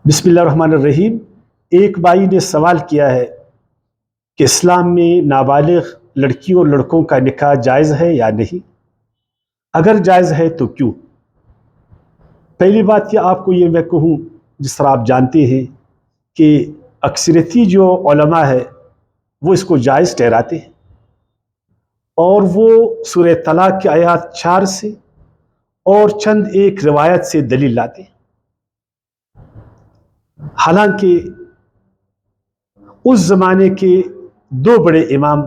بسم اللہ الرحمن الرحیم۔ ایک بھائی نے سوال کیا ہے کہ اسلام میں نابالغ لڑکیوں اور لڑکوں کا نکاح جائز ہے یا نہیں؟ اگر جائز ہے تو کیوں؟ پہلی بات کہ آپ کو یہ میں کہوں، جس طرح آپ جانتے ہیں کہ اکثریتی جو علماء ہے وہ اس کو جائز ٹھہراتے ہیں، اور وہ سورہ طلاق کی آیات 4 سے اور چند ایک روایت سے دلیل لاتے ہیں۔ حالانکہ اس زمانے کے دو بڑے امام،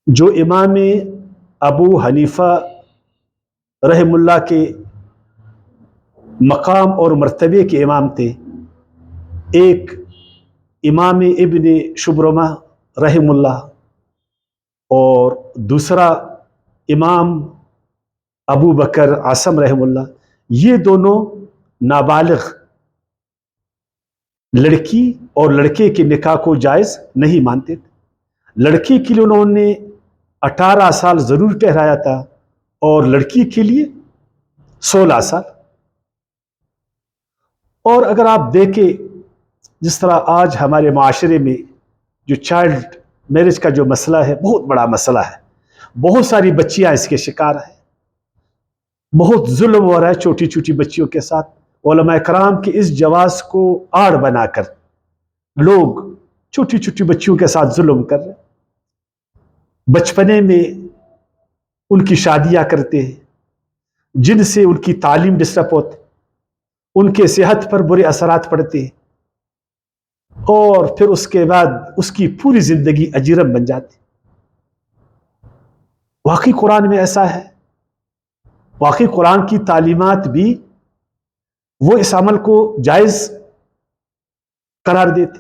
جو امام ابو حنیفہ رحم اللہ کے مقام اور مرتبے کے امام تھے، ایک امام ابن شبرمہ رحم اللہ اور دوسرا امام ابو بکر عاصم رحم اللہ، یہ دونوں نابالغ لڑکی اور لڑکے کے نکاح کو جائز نہیں مانتے تھے۔ لڑکی کے لیے انہوں نے 18 سال ضرور ٹھہرایا تھا اور لڑکی کے لیے 16 سال۔ اور اگر آپ دیکھیں جس طرح آج ہمارے معاشرے میں جو چائلڈ میرج کا جو مسئلہ ہے، بہت بڑا مسئلہ ہے، بہت ساری بچیاں اس کے شکار ہیں، بہت ظلم ہو رہا ہے چھوٹی چھوٹی بچیوں کے ساتھ۔ علماء کرام کے اس جواز کو آڑ بنا کر لوگ چھوٹی چھوٹی بچیوں کے ساتھ ظلم کر رہے ہیں، بچپنے میں ان کی شادیاں کرتے ہیں، جن سے ان کی تعلیم ڈسٹرب ہوتی، ان کے صحت پر برے اثرات پڑتے ہیں، اور پھر اس کے بعد اس کی پوری زندگی اجرم بن جاتی۔ واقعی قرآن میں ایسا ہے، واقعی قرآن کی تعلیمات بھی وہ اس عمل کو جائز قرار دیتے۔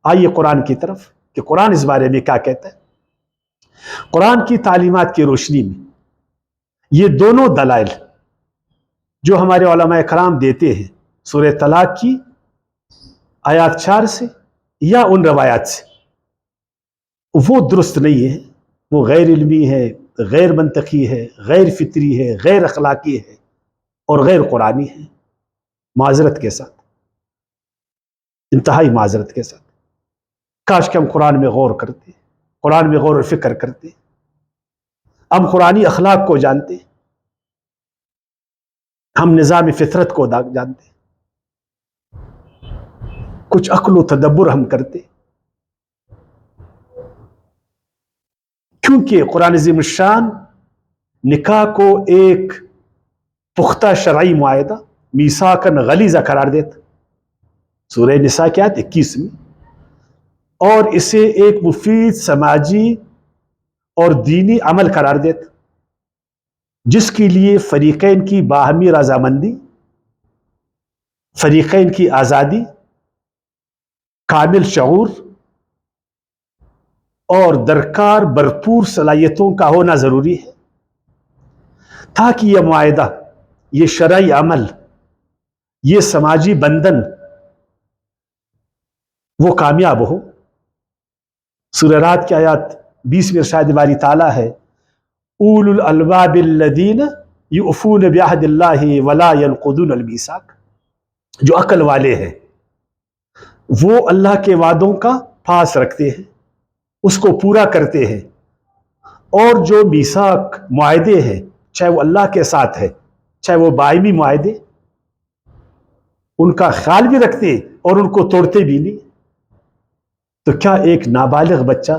آئیے قرآن کی طرف کہ قرآن اس بارے میں کیا کہتا ہے۔ قرآن کی تعلیمات کی روشنی میں یہ دونوں دلائل جو ہمارے علماء کرام دیتے ہیں، سورہ طلاق کی آیات 4 سے یا ان روایات سے، وہ درست نہیں ہے، وہ غیر علمی ہے، غیر منطقی ہے، غیر فطری ہے، غیر اخلاقی ہے اور غیر قرآنی ہے، معذرت کے ساتھ، انتہائی معذرت کے ساتھ۔ کاش کہ ہم قرآن میں غور کرتے، قرآن میں غور و فکر کرتے، ہم قرآنی اخلاق کو جانتے، ہم نظام فطرت کو جانتے، کچھ عقل و تدبر ہم کرتے، کیونکہ قرآن عظیم الشان نکاح کو ایک پختہ شرعی معاہدہ میثاقاً غلیظا قرار دیتا، سورہ نساء کی آیت 21 میں، اور اسے ایک مفید سماجی اور دینی عمل قرار دیتا، جس کے لیے فریقین کی باہمی رضامندی، فریقین کی آزادی، کامل شعور اور درکار بھرپور صلاحیتوں کا ہونا ضروری ہے، تاکہ یہ معاہدہ، یہ شرعی عمل، یہ سماجی بندھن وہ کامیاب ہو۔ سورہ رات کی آیات 20 میں ارشاد باری تعالیٰ ہے، اولو الالباب الذین یؤفون بعہد اللہ ولا ینقضون المیثاق، جو عقل والے ہیں وہ اللہ کے وعدوں کا پاس رکھتے ہیں، اس کو پورا کرتے ہیں، اور جو میثاق معاہدے ہیں، چاہے وہ اللہ کے ساتھ ہے، چاہے وہ باہمی معاہدے، ان کا خیال بھی رکھتے اور ان کو توڑتے بھی نہیں۔ تو کیا ایک نابالغ بچہ،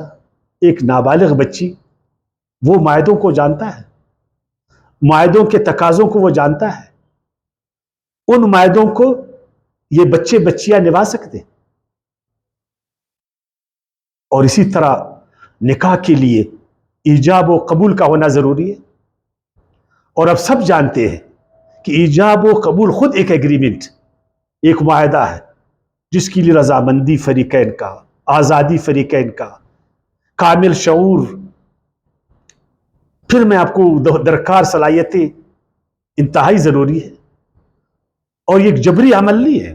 ایک نابالغ بچی وہ معاہدوں کو جانتا ہے؟ معاہدوں کے تقاضوں کو وہ جانتا ہے؟ ان معاہدوں کو یہ بچے بچیاں نبھا سکتے؟ اور اسی طرح نکاح کے لیے ایجاب و قبول کا ہونا ضروری ہے، اور اب سب جانتے ہیں کہ ایجاب و قبول خود ایک ایگریمنٹ، ایک معاہدہ ہے، جس کے لیے رضامندی فریقین کا، آزادی فریقین کا، کامل شعور، پھر میں آپ کو درکار صلاحیتیں انتہائی ضروری ہے، اور یہ ایک جبری عمل نہیں ہے۔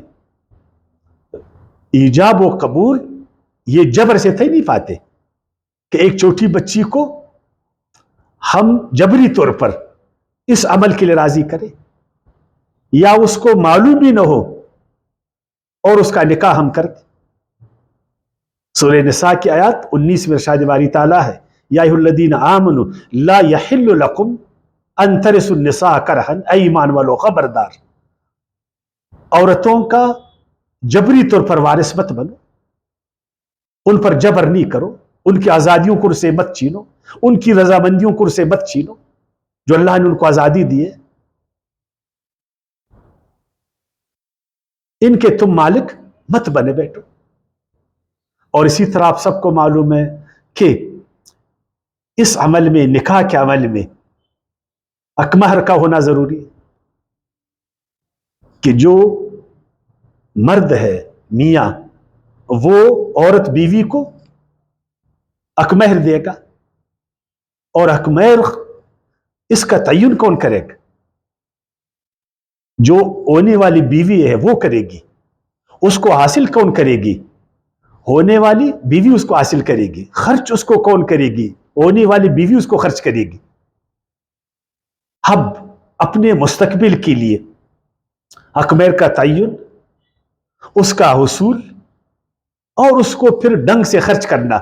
ایجاب و قبول یہ جبر سے تھے نہیں پاتے کہ ایک چھوٹی بچی کو ہم جبری طور پر اس عمل کے لیے راضی کریں۔ یا اس کو معلوم بھی نہ ہو اور اس کا نکاح ہم کر دیں. سورہ نساء کی آیات 19 میں ارشاد باری تعالیٰ ہے یا ایھا الذین آمنوا لا یحل لکم ان ترثوا النساء کرہا، اے ایمان والو خبردار، عورتوں کا جبری طور پر وارث مت بنو، ان پر جبر نہیں کرو، ان کی آزادیوں کو ان سے مت چھینو، ان کی رضامندیوں کو ان سے مت چھینو جو اللہ نے ان کو آزادی دی ہے. ان کے تم مالک مت بنے بیٹھو. اور اسی طرح آپ سب کو معلوم ہے کہ اس عمل میں، نکاح کے عمل میں اکمہر کا ہونا ضروری ہے کہ جو مرد ہے میاں وہ عورت بیوی کو اکمہر دے گا، اور اکمہر اس کا تعین کون کرے گا؟ جو ہونے والی بیوی ہے وہ کرے گی. اس کو حاصل کون کرے گی؟ ہونے والی بیوی اس کو حاصل کرے گی. خرچ اس کو کون کرے گی؟ ہونے والی بیوی اس کو خرچ کرے گی. اب اپنے مستقبل کے لیے اکمہر کا تعین، اس کا حصول اور اس کو پھر ڈنگ سے خرچ کرنا،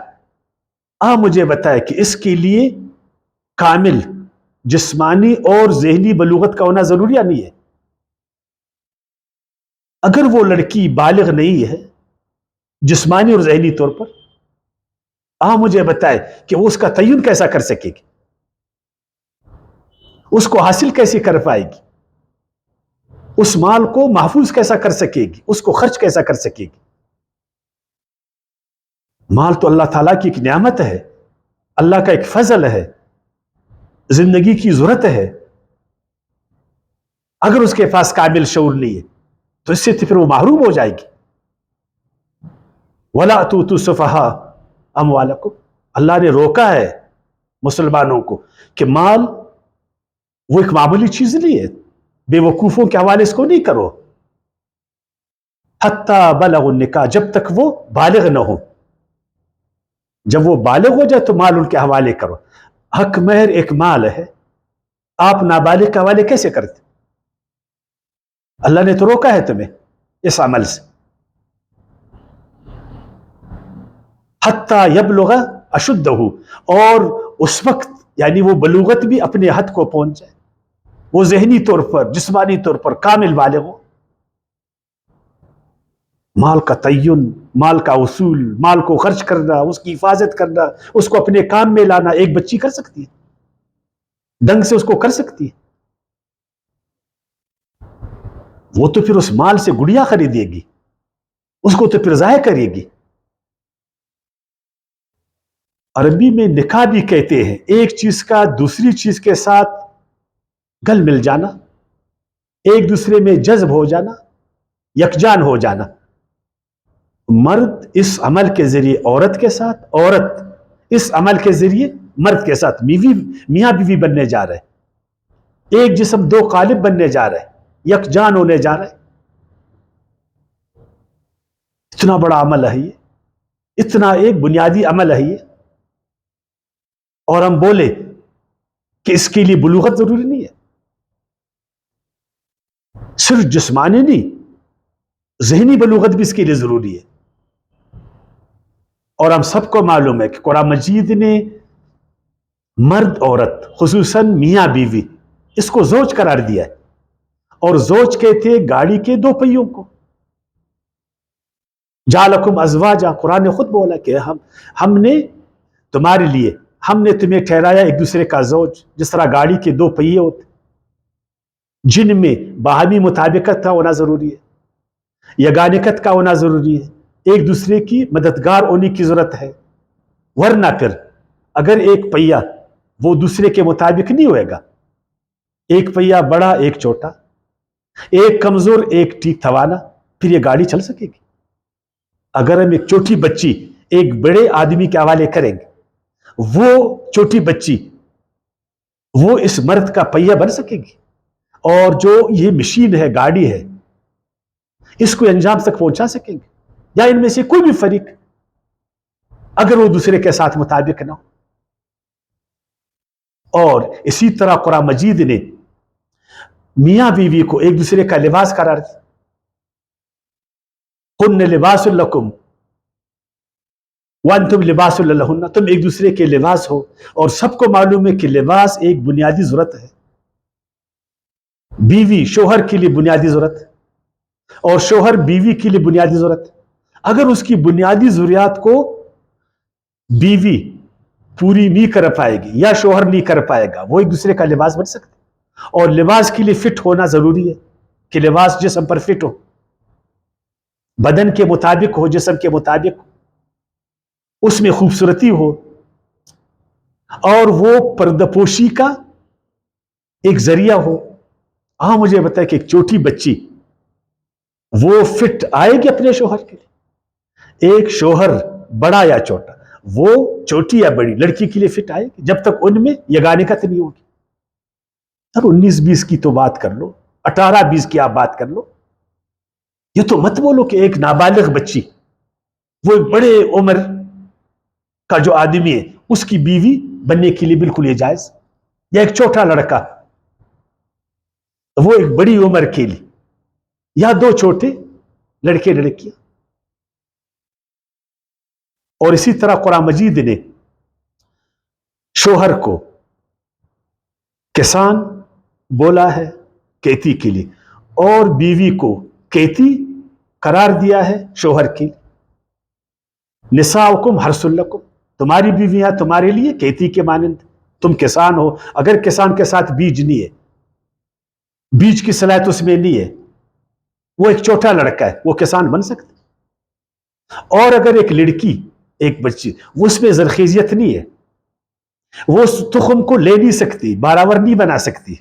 مجھے بتائے کہ اس کے لیے کامل جسمانی اور ذہنی بلوغت کا ہونا ضروری یا نہیں ہے؟ اگر وہ لڑکی بالغ نہیں ہے جسمانی اور ذہنی طور پر، مجھے بتائے کہ وہ اس کا تعین کیسا کر سکے گی؟ اس کو حاصل کیسے کر پائے گی؟ اس مال کو محفوظ کیسا کر سکے گی؟ اس کو خرچ کیسا کر سکے گی؟ مال تو اللہ تعالیٰ کی ایک نعمت ہے، اللہ کا ایک فضل ہے، زندگی کی ضرورت ہے. اگر اس کے پاس کامل شعور نہیں ہے تو اس سے پھر وہ محروم ہو جائے گی. وَلَا تُؤْتُوا السُّفَهَاءَ أَمْوَالَكُمْ، اللہ نے روکا ہے مسلمانوں کو کہ مال وہ ایک معمولی چیز نہیں ہے، بے وقوفوں کے حوالے اس کو نہیں کرو. حَتَّى بَلَغُوا النِّکَاحَ، جب تک وہ بالغ نہ ہو. جب وہ بالغ ہو جائے تو مال ان کے حوالے کرو. حق مہر ایک مال ہے، آپ نابالغ کے حوالے کیسے کرتے؟ اللہ نے تو روکا ہے تمہیں اس عمل سے. حتیٰ یبلغ اشدہ، اور اس وقت یعنی وہ بلوغت بھی اپنے حد کو پہنچ جائے، وہ ذہنی طور پر جسمانی طور پر کامل بالغ ہو. مال کا تعین، مال کا اصول، مال کو خرچ کرنا، اس کی حفاظت کرنا، اس کو اپنے کام میں لانا ایک بچی کر سکتی ہے، ڈنگ سے اس کو کر سکتی ہے. وہ تو پھر اس مال سے گڑیا خریدے گی، اس کو تو پھر ضائع کرے گی. عربی میں نکاح بھی کہتے ہیں ایک چیز کا دوسری چیز کے ساتھ گل مل جانا، ایک دوسرے میں جذب ہو جانا، یکجان ہو جانا. مرد اس عمل کے ذریعے عورت کے ساتھ، عورت اس عمل کے ذریعے مرد کے ساتھ میاں بیوی بننے جا رہے، ایک جسم دو قالب بننے جا رہے، یکجان ہونے جا رہے. اتنا بڑا عمل ہے یہ، اتنا ایک بنیادی عمل ہے یہ. اور ہم بولے کہ اس کے لیے بلوغت ضروری نہیں ہے. صرف جسمانی نہیں، ذہنی بلوغت بھی اس کے لیے ضروری ہے. اور ہم سب کو معلوم ہے کہ قرآن مجید نے مرد عورت خصوصاً میاں بیوی اس کو زوج قرار دیا ہے. اور زوج کہتے ہیں گاڑی کے دو پہیوں کو. جعلکم ازواجا، قرآن نے خود بولا کہ ہم نے تمہارے لیے، ہم نے تمہیں ٹھہرایا ایک دوسرے کا زوج، جس طرح گاڑی کے دو پہیے ہوتے جن میں باہمی مطابقت کا ہونا ضروری ہے، یگانگت کا ہونا ضروری ہے، ایک دوسرے کی مددگار ہونے کی ضرورت ہے. ورنہ پھر اگر ایک پہیا وہ دوسرے کے مطابق نہیں ہوئے گا، ایک پہیا بڑا ایک چھوٹا، ایک کمزور ایک ٹھیک تھوانا، پھر یہ گاڑی چل سکے گی؟ اگر ہم ایک چھوٹی بچی ایک بڑے آدمی کے حوالے کریں گے، وہ چھوٹی بچی وہ اس مرد کا پہیا بن سکے گی؟ اور جو یہ مشین ہے، گاڑی ہے، اس کو انجام تک پہنچا سکیں گے؟ یا ان میں سے کوئی بھی فریق اگر وہ دوسرے کے ساتھ مطابق نہ ہو؟ اور اسی طرح قرآن مجید نے میاں بیوی کو ایک دوسرے کا لباس قرار دیا. ہن لباس لکم وانتم لباس لہن، تم ایک دوسرے کے لباس ہو. اور سب کو معلوم ہے کہ لباس ایک بنیادی ضرورت ہے. بیوی شوہر کے لیے بنیادی ضرورت ہے اور شوہر بیوی کے لیے بنیادی ضرورت ہے. اگر اس کی بنیادی ضروریات کو بیوی پوری نہیں کر پائے گی یا شوہر نہیں کر پائے گا، وہ ایک دوسرے کا لباس بن سکتے. اور لباس کے لیے فٹ ہونا ضروری ہے کہ لباس جسم پر فٹ ہو، بدن کے مطابق ہو، جسم کے مطابق ہو، اس میں خوبصورتی ہو، اور وہ پردہ پوشی کا ایک ذریعہ ہو. ہاں مجھے بتائے کہ ایک چھوٹی بچی وہ فٹ آئے گی اپنے شوہر کے لیے؟ ایک شوہر بڑا یا چھوٹا، وہ چھوٹی یا بڑی لڑکی کے لیے فٹ آئے گی جب تک ان میں یگانگت نہیں ہوگی. سر 19-20 کی تو بات کر لو، 18-20 کی آپ بات کر لو. یہ تو مت بولو کہ ایک نابالغ بچی، وہ ایک بڑے عمر کا جو آدمی ہے اس کی بیوی بننے کے لیے بالکل یہ جائز. یا ایک چھوٹا لڑکا، وہ ایک بڑی عمر کے لیے، یا دو چھوٹے لڑکے لڑکیاں. اور اسی طرح قرآن مجید نے شوہر کو کسان بولا ہے کیتی کے لیے، اور بیوی کو کیتی قرار دیا ہے شوہر کے لیے. نساؤکم حرث لکم، تمہاری بیویاں تمہارے لیے کیتی کے مانند. تم کسان ہو، اگر کسان کے ساتھ بیج نہیں ہے، بیج کی صلاحیت اس میں نہیں ہے، وہ ایک چھوٹا لڑکا ہے، وہ کسان بن سکتا. اور اگر ایک لڑکی، ایک بچی، وہ اس میں زرخیزیت نہیں ہے، وہ اس تخم کو لے نہیں سکتی، باراور نہیں بنا سکتی،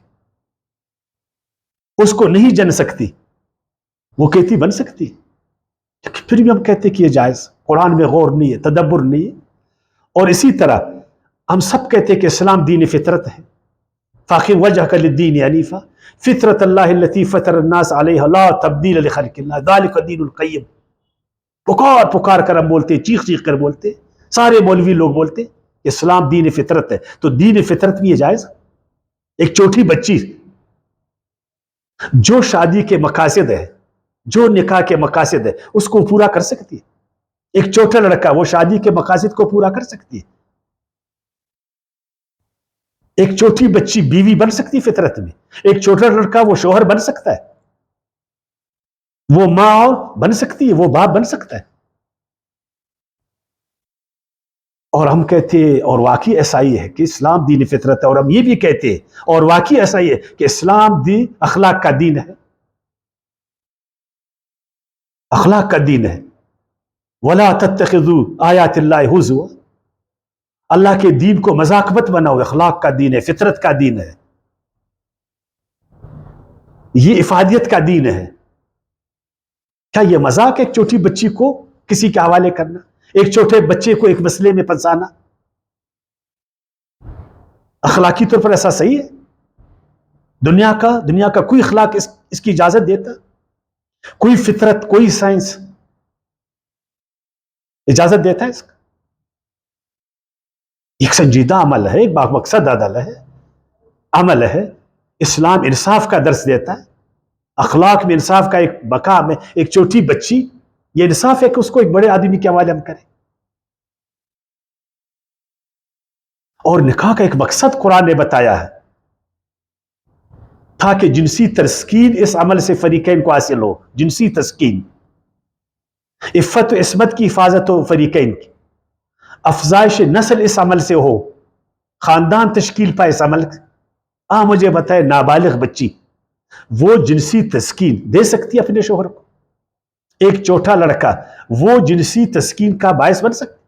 اس کو نہیں جن سکتی، وہ کیتی بن سکتی. پھر بھی ہم کہتے کہ یہ جائز. قرآن میں غور نہیں ہے، تدبر نہیں ہے. اور اسی طرح ہم سب کہتے کہ اسلام دین فطرت ہے. فاقم وجہک للدین حنیفا فطرت اللہ التی فطر الناس علیہ لا تبدیل لخلق اللہ ذالک الدین القیم. پکار کر ہم بولتے، چیخ چیخ کر بولتے، سارے مولوی لوگ بولتے اسلام دین فطرت ہے. تو دین فطرت بھی یہ جائز. ایک چھوٹی بچی جو شادی کے مقاصد ہے، جو نکاح کے مقاصد ہے، اس کو پورا کر سکتی ہے. ایک چھوٹا لڑکا وہ شادی کے مقاصد کو پورا کر سکتی ہے. ایک چھوٹی بچی بیوی بن سکتی فطرت میں. ایک چھوٹا لڑکا وہ شوہر بن سکتا ہے، وہ ماں اور بن سکتی ہے، وہ باپ بن سکتا ہے. اور ہم کہتے ہیں، اور واقعی ایسا ہی ہے کہ اسلام دین فطرت ہے. اور ہم یہ بھی کہتے ہیں، اور واقعی ایسا ہی ہے کہ اسلام دین اخلاق کا دین ہے. اخلاق کا دین ہے. وَلَا تَتَّخِذُوا آیات اللہ ہزوا، اللہ کے دین کو مذاق مت بناؤ. اخلاق کا دین ہے، فطرت کا دین ہے، یہ افادیت کا دین ہے. کیا یہ مذاق ایک چھوٹی بچی کو کسی کے حوالے کرنا، ایک چھوٹے بچے کو ایک مسئلے میں پھنسانا؟ اخلاقی طور پر ایسا صحیح ہے؟ دنیا کا کوئی اخلاق اس کی اجازت دیتا؟ کوئی فطرت، کوئی سائنس اجازت دیتا ہے اس کا؟ ایک سنجیدہ عمل ہے، ایک مقصد عمل ہے. اسلام انصاف کا درس دیتا ہے. اخلاق میں انصاف کا ایک مقام ہے. ایک چھوٹی بچی، یہ انصاف ہے کہ اس کو ایک بڑے آدمی کے حوالے ہم کریں. اور نکاح کا ایک مقصد قرآن نے بتایا ہے تاکہ جنسی تسکین اس عمل سے فریقین کو حاصل ہو. جنسی تسکین، عفت و عصمت کی حفاظت ہو فریقین کی، افزائش نسل اس عمل سے ہو، خاندان تشکیل پائے اس عمل سے. مجھے بتائے نابالغ بچی وہ جنسی تسکین دے سکتی ہے اپنے شوہر کو؟ ایک چھوٹا لڑکا وہ جنسی تسکین کا باعث بن سکتا؟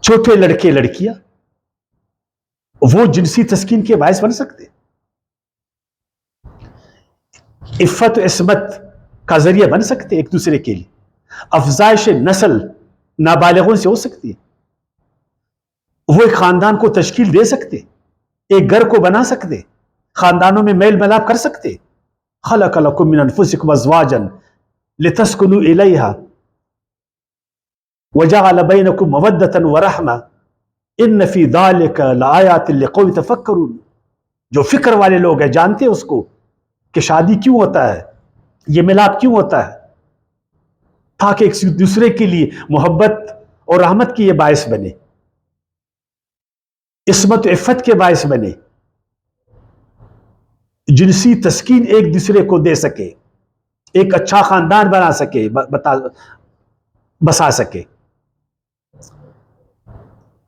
چھوٹے لڑکے لڑکیاں وہ جنسی تسکین کے باعث بن سکتے؟ عفت و عصمت کا ذریعہ بن سکتے ایک دوسرے کے لیے؟ افزائش نسل نابالغوں سے ہو سکتی ہے؟ وہ ایک خاندان کو تشکیل دے سکتے، ایک گھر کو بنا سکتے، خاندانوں میں میل ملاپ کر سکتے. خلق لکم من انفسکم ازواجا لتسکنوا الیہا وجعل بینکم مودۃ ورحمہ ان فی ذلک لآیات لقوم یتفکرون. جو فکر والے لوگ ہیں جانتے ہیں اس کو کہ شادی کیوں ہوتا ہے، یہ ملاپ کیوں ہوتا ہے، تاکہ ایک دوسرے کے لیے محبت اور رحمت کی یہ باعث بنے، عصمت و عفت کے باعث بنے، جنسی تسکین ایک دوسرے کو دے سکے، ایک اچھا خاندان بنا سکے، بسا سکے،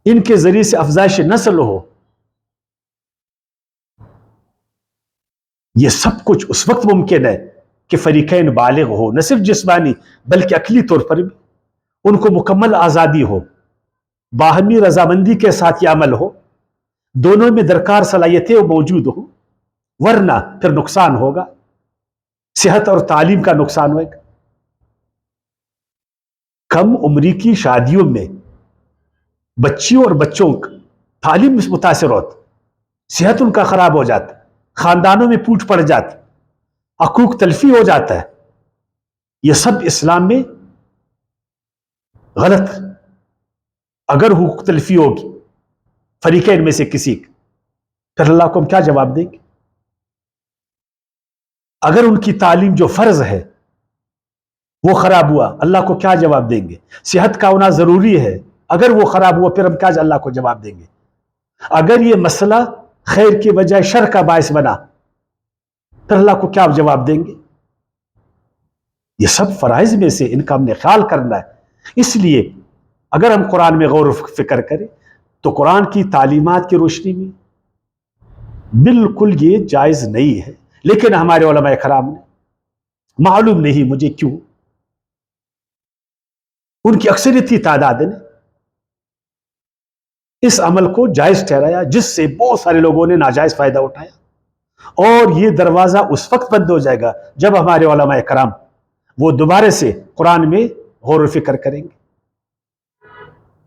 ان کے ذریعے سے افزائش نسل ہو۔ یہ سب کچھ اس وقت ممکن ہے کہ فریقین بالغ ہو، نہ صرف جسمانی بلکہ عقلی طور پر بھی ان کو مکمل آزادی ہو، باہمی رضامندی کے ساتھ یہ عمل ہو، دونوں میں درکار صلاحیتیں موجود ہوں، ورنہ پھر نقصان ہوگا، صحت اور تعلیم کا نقصان ہوگا۔ کم عمری کی شادیوں میں بچیوں اور بچوں کا تعلیم متاثر ہوتا، صحت ان کا خراب ہو جاتا، خاندانوں میں پوٹ پڑ جاتا، حقوق تلفی ہو جاتا ہے۔ یہ سب اسلام میں غلط۔ اگر حقوق تلفی ہوگی فریقین میں سے کسی کا، پھر اللہ کو ہم کیا جواب دیں گے؟ اگر ان کی تعلیم جو فرض ہے وہ خراب ہوا، اللہ کو کیا جواب دیں گے؟ صحت کا ہونا ضروری ہے، اگر وہ خراب ہوا پھر ہم کیا اللہ کو جواب دیں گے؟ اگر یہ مسئلہ خیر کی بجائے شر کا باعث بنا پھر اللہ کو کیا جواب دیں گے؟ یہ سب فرائض میں سے ان کا ہم نے خیال کرنا ہے۔ اس لیے اگر ہم قرآن میں غور و فکر کریں تو قرآن کی تعلیمات کی روشنی میں بالکل یہ جائز نہیں ہے، لیکن ہمارے علماء کرام نے معلوم نہیں مجھے کیوں ان کی اکثریتی تعداد نے اس عمل کو جائز ٹھہرایا، جس سے بہت سارے لوگوں نے ناجائز فائدہ اٹھایا، اور یہ دروازہ اس وقت بند ہو جائے گا جب ہمارے علماء کرام وہ دوبارہ سے قرآن میں غور و فکر کریں گے،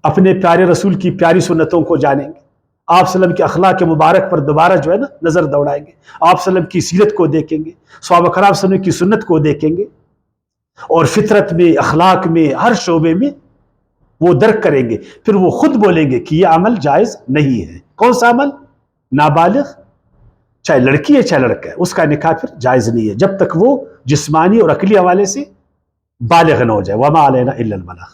اپنے پیارے رسول کی پیاری سنتوں کو جانیں گے، آپ صلی اللہ علیہ وسلم کے اخلاق مبارک پر دوبارہ جو ہے نا نظر دوڑائیں گے، آپ صلی اللہ علیہ وسلم کی سیرت کو دیکھیں گے، صحابہ کرام صلی اللہ علیہ وسلم کی سنت کو دیکھیں گے، اور فطرت میں، اخلاق میں، ہر شعبے میں وہ درک کریں گے، پھر وہ خود بولیں گے کہ یہ عمل جائز نہیں ہے۔ کون سا عمل؟ نابالغ چاہے لڑکی ہے چاہے لڑکا ہے، اس کا نکاح پھر جائز نہیں ہے جب تک وہ جسمانی اور عقلی حوالے سے بالغ نہ ہو جائے۔ وما علینا الا البلاغ۔